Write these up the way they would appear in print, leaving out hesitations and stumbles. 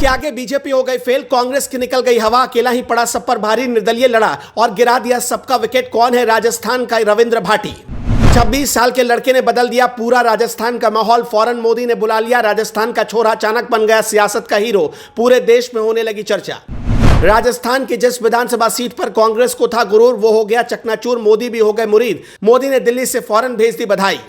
के आगे बीजेपी हो गई फेल, कांग्रेस की निकल गई हवा, अकेला ही पड़ा सब पर भारी, निर्दलीय लड़ा और गिरा दिया सबका विकेट। कौन है? राजस्थान का रविंद्र भाटी। 26 साल के लड़के ने बदल दिया पूरा राजस्थान का माहौल। फौरन मोदी ने बुला लिया, राजस्थान का छोरा अचानक बन गया सियासत का हीरो। पूरे देश में होने लगी चर्चा। राजस्थान की जिस विधानसभा सीट पर कांग्रेस को था गुरूर, वो हो गया चकनाचूर। मोदी भी हो गए मुरीद। मोदी ने दिल्ली से फौरन भेज दी बधाई।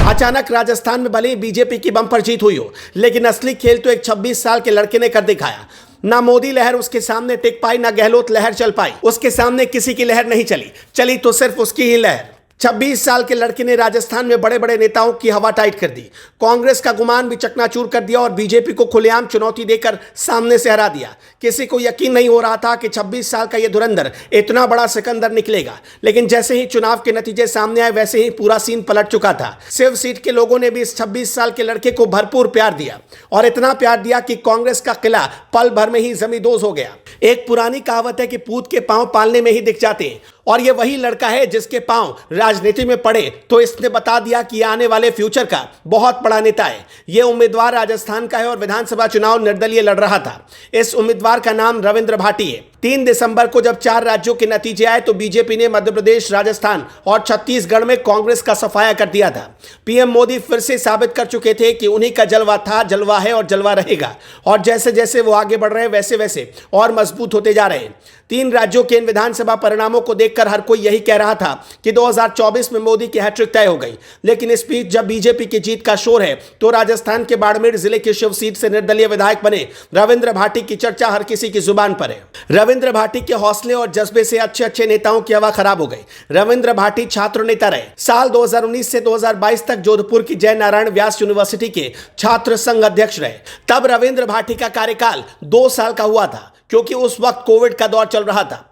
अचानक राजस्थान में भले ही बीजेपी की बम्पर जीत हुई हो, लेकिन असली खेल तो एक 26 साल के लड़के ने कर दिखाया। ना मोदी लहर उसके सामने टिक पाई, ना गहलोत लहर चल पाई। उसके सामने किसी की लहर नहीं चली तो सिर्फ उसकी ही लहर। 26 साल के लड़के ने राजस्थान में बड़े बड़े नेताओं की हवा टाइट कर दी, कांग्रेस का गुमान भी चकनाचूर कर दिया और बीजेपी को खुलेआम चुनौती देकर सामने से हरा दिया। किसी को यकीन नहीं हो रहा था कि 26 साल का यह धुरंधर इतना बड़ा सिकंदर निकलेगा, लेकिन जैसे ही चुनाव के नतीजे सामने आए वैसे ही पूरा सीन पलट चुका था। शिव सीट के लोगों ने भी इस 26 साल के लड़के को भरपूर प्यार दिया और इतना प्यार दिया कि कांग्रेस का किला पल भर में ही जमींदोज हो गया। एक पुरानी कहावत है कि पूत के पांव पालने में ही दिख जाते हैं, और ये वही लड़का है जिसके पांव राजनीति में पड़े तो इसने बता दिया कि आने वाले फ्यूचर का बहुत बड़ा नेता है। ये उम्मीदवार राजस्थान का है और विधानसभा चुनाव निर्दलीय लड़ रहा था। इस उम्मीदवार का नाम रविंद्र भाटी है। 3 दिसंबर को जब 4 राज्यों के नतीजे आए तो बीजेपी ने मध्य प्रदेश, राजस्थान और छत्तीसगढ़ में कांग्रेस का सफाया कर दिया था। पीएम मोदी फिर से साबित कर चुके थे कि उन्हीं का जलवा था, जलवा है और जलवा रहेगा। और जैसे जैसे वो आगे बढ़ रहे हैं वैसे वैसे और मजबूत होते जा रहे हैं। 3 राज्यों के इन विधानसभा परिणामों को देखकर हर कोई यही कह रहा था कि 2024 में मोदी की हैट्रिक तय हो गई। लेकिन इस बीच जब बीजेपी की जीत का शोर है तो राजस्थान के बाड़मेर जिले की शिव सीट से निर्दलीय विधायक बने रविंद्र भाटी की चर्चा हर किसी की जुबान पर है। रविंद्र भाटी के हौसले और जज्बे से अच्छे नेताओं की हवा खराब हो गई। रविंद्र भाटी छात्र नेता रहे। साल 2019 से 2022 तक जोधपुर की जय नारायण व्यास यूनिवर्सिटी के छात्र संघ अध्यक्ष रहे। तब रविंद्र भाटी का कार्यकाल 2 साल का हुआ था, क्योंकि उस वक्त कोविड का दौर चल रहा था।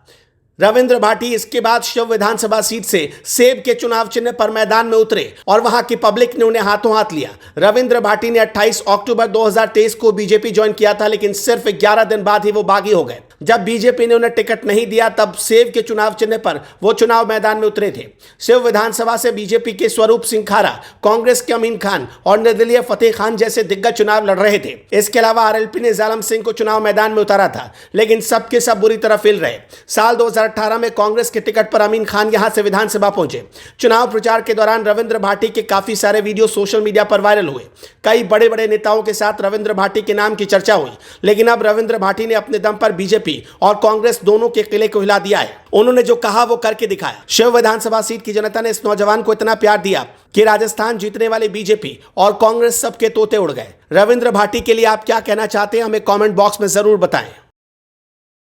रविंद्र भाटी इसके बाद शिव विधानसभा सीट से सेब के चुनाव चिन्ह पर मैदान में उतरे और वहां की पब्लिक ने उन्हें हाथों हाथ लिया। रविंद्र भाटी ने 28 अक्टूबर 2023 को बीजेपी ज्वाइन किया था, लेकिन सिर्फ 11 दिन बाद ही वो बागी हो गए। जब बीजेपी ने उन्हें टिकट नहीं दिया तब सेब के चुनाव चिन्ह पर वो चुनाव मैदान में उतरे थे। शिव विधानसभा से बीजेपी के स्वरूप सिंह खारा, कांग्रेस के अमीन खान और निर्दलीय फतेह खान जैसे दिग्गज चुनाव लड़ रहे थे। इसके अलावा आरएलपी ने जालम सिंह को चुनाव मैदान में उतारा था, लेकिन सबके सब बुरी तरह फेल रहे। साल 2018 में कांग्रेस के टिकट पर अमीन खान यहां से विधानसभा पहुंचे। चुनाव प्रचार के दौरान रविंद्र भाटी के काफी सारे वीडियो सोशल मीडिया पर वायरल हुए। कई बड़े बड़े नेताओं के साथ रविंद्र भाटी के नाम की चर्चा हुई, लेकिन अब रविंद्र भाटी ने अपने दम पर बीजेपी और कांग्रेस दोनों के किले को हिला दिया है। उन्होंने जो कहा वो करके दिखाया। शिव विधानसभा सीट की जनता ने इस नौजवान को इतना प्यार दिया कि राजस्थान जीतने वाली बीजेपी और कांग्रेस सबके तोते उड़ गए। रविंद्र भाटी के लिए आप क्या कहना चाहते हैं, हमें कमेंट बॉक्स में जरूर बताएं।